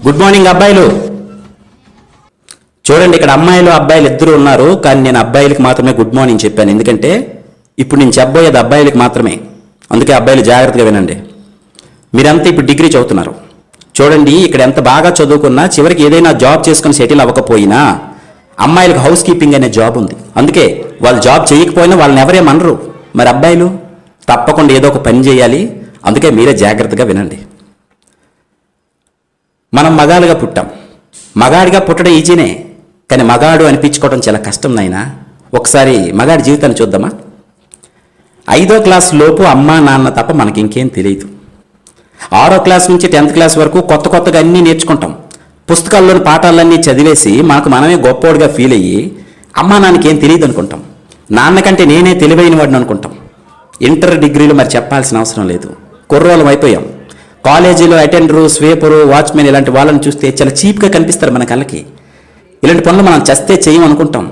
Good morning అబ్బాయిలు. చూడండి, ఇక్కడ అమ్మాయిలు అబ్బాయిలు ఇద్దరు ఉన్నారు, కానీ నేను అబ్బాయిలకి మాత్రమే గుడ్ మార్నింగ్ చెప్పాను. ఎందుకంటే ఇప్పుడు నేను చెప్పబోయేది అబ్బాయిలకి మాత్రమే. అందుకే అబ్బాయిలు జాగ్రత్తగా వినండి. మీరంతా ఇప్పుడు డిగ్రీ చదువుతున్నారు. చూడండి, ఇక్కడ ఎంత బాగా చదువుకున్నా చివరికి ఏదైనా జాబ్ చేసుకుని సెటిల్ అవ్వకపోయినా అమ్మాయిలకు హౌస్ కీపింగ్ అనే జాబ్ ఉంది. అందుకే వాళ్ళు జాబ్ చేయకపోయినా వాళ్ళని ఎవరేమనరు. మరి అబ్బాయిలు తప్పకుండా ఏదో ఒక పని చేయాలి. అందుకే మీరే జాగ్రత్తగా వినండి. మనం మగాలుగా పుట్టాం. మగాడిగా పుట్టడం ఈజీనే, కానీ మగాడు అనిపించుకోవడం చాలా కష్టం నాయనా. ఒకసారి మగాడి జీవితాన్ని చూద్దామా? 5వ క్లాస్ లోపు అమ్మా నాన్న తప్ప మనకి ఇంకేం తెలియదు. 6వ క్లాస్ నుంచి 10th క్లాస్ వరకు కొత్తగా అన్నీ నేర్చుకుంటాం. పుస్తకాల్లోని పాఠాలన్నీ చదివేసి మనకు మనమే గొప్పోడిగా ఫీల్ అయ్యి అమ్మా నాన్నకి ఏం తెలియదు అనుకుంటాం. నాన్నకంటే నేనే తెలివైన వాడిని అనుకుంటాం. ఇంటర్ డిగ్రీలు మరి చెప్పాల్సిన అవసరం లేదు. కుర్రోళ్ళం అయిపోయాం. కాలేజీలో అటెండరు, స్వీపరు, వాచ్మెన్ ఇలాంటి వాళ్ళని చూస్తే చాలా చీప్గా కనిపిస్తారు మన కళ్ళకి. ఇలాంటి పనులు మనం చస్తే చేయం అనుకుంటాం.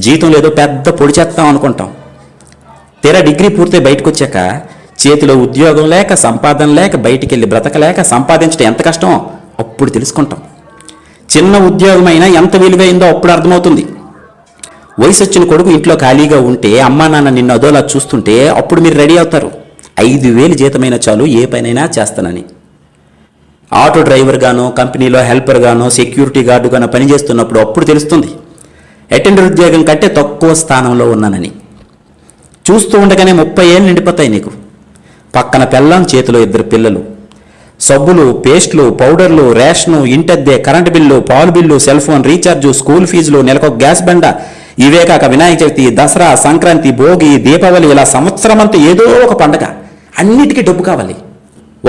జీతం లేదో పెద్ద పొడి చేస్తాం అనుకుంటాం. తీరా డిగ్రీ పూర్తి బయటకు వచ్చాక చేతిలో ఉద్యోగం లేక, సంపాదన లేక, బయటికి వెళ్ళి బ్రతకలేక సంపాదించడం ఎంత కష్టమో అప్పుడు తెలుసుకుంటాం. చిన్న ఉద్యోగమైనా ఎంత విలువైందో అప్పుడు అర్థమవుతుంది. వయసు వచ్చిన కొడుకు ఇంట్లో ఖాళీగా ఉంటే అమ్మా నాన్న నిన్ను అదోలా చూస్తుంటే అప్పుడు మీరు రెడీ అవుతారు. 5,000 జీతమైన చాలు ఏ పనైనా చేస్తానని. ఆటో డ్రైవర్ గానో, కంపెనీలో హెల్పర్ గానో, సెక్యూరిటీ గార్డు గానో పనిచేస్తున్నప్పుడు అప్పుడు తెలుస్తుంది అటెండర్ ఉద్యోగం కంటే తక్కువ స్థానంలో ఉన్నానని. చూస్తూ ఉండగానే 30 ఏళ్ళు నిండిపోతాయి నీకు. పక్కన పెళ్ళాం, చేతిలో 2 పిల్లలు. సబ్బులు, పేస్టులు, పౌడర్లు, రేషను, ఇంటద్దె, కరెంటు బిల్లు, పాలు bill, cell phone recharge, school ఫీజులు, నెలకు గ్యాస్ బండ, ఇవే కాక వినాయక చవితి, దసరా, సంక్రాంతి, భోగి, దీపావళి, ఇలా సంవత్సరం అంతా ఏదో ఒక పండగ. అన్నిటికీ డబ్బు కావాలి.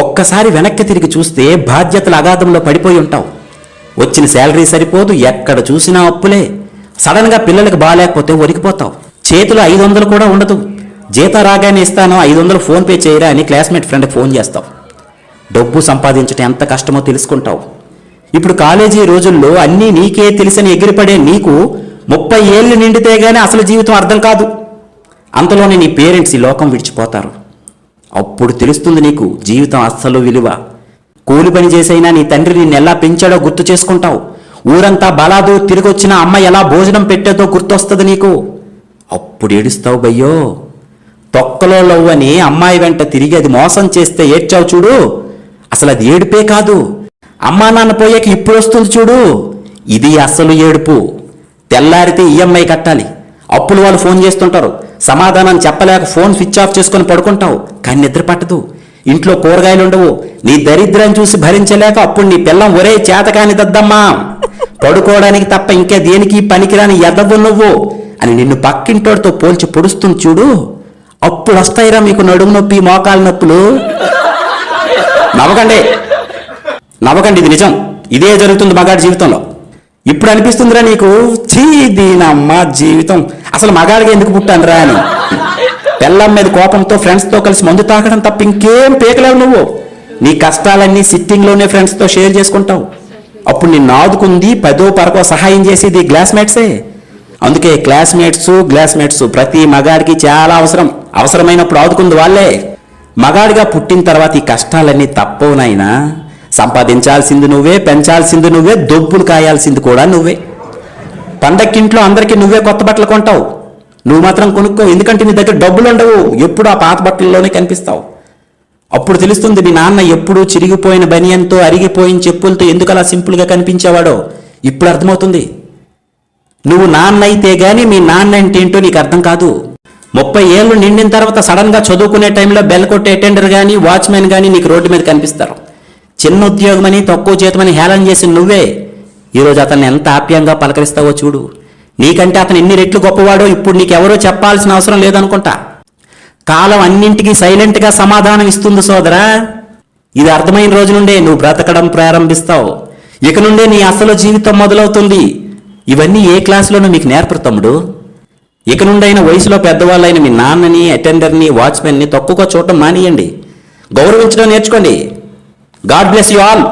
ఒక్కసారి వెనక్కి తిరిగి చూస్తే బాధ్యతల అగాధంలో పడిపోయి ఉంటావు. వచ్చిన శాలరీ సరిపోదు, ఎక్కడ చూసినా అప్పులే. సడన్గా పిల్లలకు బాగాలేకపోతే వణికిపోతావు. చేతిలో 500 కూడా ఉండదు. జీతం రాగానే ఇస్తాను, 500 ఫోన్పే చేయరా అని క్లాస్మేట్ ఫ్రెండ్కి ఫోన్ చేస్తావు. డబ్బు సంపాదించడం ఎంత కష్టమో తెలుసుకుంటావు. ఇప్పుడు కాలేజీ రోజుల్లో అన్నీ నీకే తెలిసని ఎగిరిపడే నీకు 30 ఏళ్ళు నిండితే గానీ అసలు జీవితం అర్థం కాదు. అంతలోనే నీ పేరెంట్స్ ఈ లోకం విడిచిపోతారు. అప్పుడు తెలుస్తుంది నీకు జీవితం అస్సలు విలువ. కూలి పని చేసైనా నీ తండ్రి నిన్ను ఎలా పెంచాడో గుర్తు చేసుకుంటావు. ఊరంతా బలాదు తిరిగొచ్చిన అమ్మ ఎలా భోజనం పెట్టేదో గుర్తొస్తుంది నీకు. అప్పుడు ఏడుస్తావు బయ్యో. తొక్కలో లవ్ అని అమ్మాయి వెంట తిరిగి అది మోసం చేస్తే ఏడ్చావు చూడు, అసలు అది ఏడుపే కాదు. అమ్మా నాన్న పోయాక ఇప్పుడు వస్తుంది చూడు, ఇది అసలు ఏడుపు. తెల్లారితే ఈఎంఐ కట్టాలి, అప్పులు వాళ్ళు ఫోన్ చేస్తుంటారు, సమాధానం చెప్పలేక ఫోన్ స్విచ్ ఆఫ్ చేసుకొని పడుకుంటావు. కానీ నిద్ర పట్టదు, ఇంట్లో కూరగాయలు ఉండవు. నీ దరిద్రం చూసి భరించలేక అప్పుడు నీ పిల్లం ఒరే చేతకాని దద్దమ్మా, పడుకోవడానికి తప్ప ఇంకా దేనికి పనికిరాని ఎదవు నువ్వు అని నిన్ను పక్కింటోడితో పోల్చి పొడుస్తుంది చూడు, అప్పుడు వస్తాయిరా మీకు నడుము నొప్పి, మోకాలు నొప్పులు. నవ్వకండి, ఇది నిజం. ఇదే జరుగుతుంది మగాడి జీవితంలో. ఇప్పుడు అనిపిస్తుందిరా నీకు, చీ దీనమ్మ జీవితం, అసలు మగాడిగా ఎందుకు పుట్టానురా అని. పెళ్ళం మీద కోపంతో ఫ్రెండ్స్తో కలిసి మందు తాగడం తప్ప ఇంకేం పీకలేవు నువ్వు. నీ కష్టాలన్నీ సిట్టింగ్లోనే ఫ్రెండ్స్తో షేర్ చేసుకుంటావు. అప్పుడు నిన్ను ఆదుకుంది 10ో 12 సహాయం చేసేది క్లాస్మేట్సే. అందుకే క్లాస్మేట్స్ ప్రతి మగాడికి చాలా అవసరమైనప్పుడు ఆదుకుంది వాళ్ళే. మగాడిగా పుట్టిన తర్వాత ఈ కష్టాలన్నీ తప్పవునైనా సంపాదించాల్సింది నువ్వే, పెంచాల్సింది నువ్వే, దొబ్బులు కాయాల్సింది కూడా నువ్వే. పండక్కింట్లో అందరికీ నువ్వే కొత్త బట్టలు కొంటావు, నువ్వు మాత్రం కొనుక్కో. ఎందుకంటే నీ దగ్గర డబ్బులు ఉండవు, ఎప్పుడు ఆ పాత బట్టల్లోనే కనిపిస్తావు. అప్పుడు తెలుస్తుంది మీ నాన్న ఎప్పుడు చిరిగిపోయిన బనియంతో, అరిగిపోయిన చెప్పులతో ఎందుకు అలా సింపుల్గా కనిపించేవాడో. ఇప్పుడు అర్థమవుతుంది. నువ్వు నాన్న అయితే గానీ మీ నాన్న అంటే ఏంటో నీకు అర్థం కాదు. 30 ఏళ్ళు నిండిన తర్వాత సడన్గా చదువుకునే టైంలో బెల్ కొట్టే అటెండర్ కానీ, వాచ్మెన్ కానీ నీకు రోడ్డు మీద కనిపిస్తారు. చిన్న ఉద్యోగమని, తక్కువ జీతమని హేళన చేసి నువ్వే ఈరోజు అతన్ని ఎంత ఆప్యాయంగా పలకరిస్తావో చూడు. నీకంటే అతను ఎన్ని రెట్లు గొప్పవాడో ఇప్పుడు నీకెవరో చెప్పాల్సిన అవసరం లేదనుకుంటా. కాలం అన్నింటికీ సైలెంట్గా సమాధానం ఇస్తుంది సోదరా. ఇది అర్థమైన రోజు నుండే నువ్వు బ్రతకడం ప్రారంభిస్తావు. ఇక నుండే నీ అసలు జీవితం మొదలవుతుంది. ఇవన్నీ ఏ క్లాసులోనూ మీకు నేర్పరు తమ్ముడు. ఇక నుండైన వయసులో పెద్దవాళ్ళైన మీ నాన్నని, అటెండర్ని, వాచ్మెన్ని తక్కువగా చూడటం మానేయండి. గౌరవించడం నేర్చుకోండి. God bless you all.